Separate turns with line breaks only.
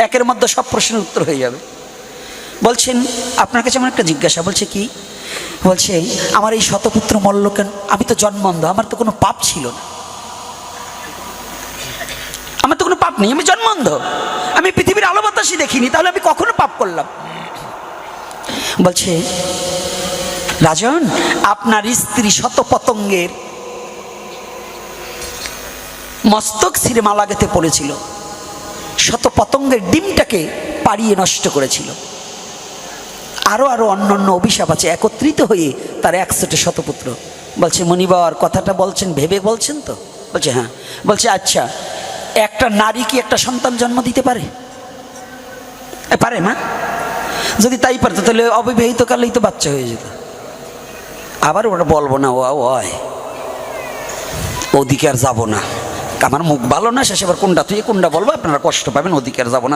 একের মধ্যে সব প্রশ্নের উত্তর হয়ে যাবে। বলছেন আপনার কাছে আমার একটা জিজ্ঞাসা। বলছে কি? বলছে আমার এই শতপুত্র মল্ল কেন? আমি তো জন্মন্ধ, আমার তো কোনো পাপ ছিল না, আমার তো কোনো পাপ নেই, আমি জন্মন্ধ, আমি পৃথিবীর আলো বাতাসই দেখিনি, তাহলে আমি কখনো পাপ করলাম? বলছে রাজন, আপনার স্ত্রী শত পতঙ্গের মস্তক ছিঁড়ে মালা গেঁথে পড়েছিল, শত পতঙ্গের ডিমটাকে পাড়িয়ে নষ্ট করেছিল, আরো আরো অন্যান্য অভিশাপ আছে, একত্রিত হয়ে তার 100টা শতপুত্র। বলছে মনিবর কথাটা বলছেন ভেবে বলছেন তো? বলছে হ্যাঁ। বলছে আচ্ছা, একটা নারী কি একটা সন্তান জন্ম দিতে পারে? পারে মা? যদি তাই পারতো তাহলে অবিবাহিত কালেই তো বাচ্চা হয়ে যেত। আবার ওটা বলবো না, ওদিকে আর যাবো না, আমার মুখ ভালো না, শেষে আবার কোনটা তুই কোনটা বলবো, আপনারা কষ্ট পাবেন, ওদিকে আর যাবো না।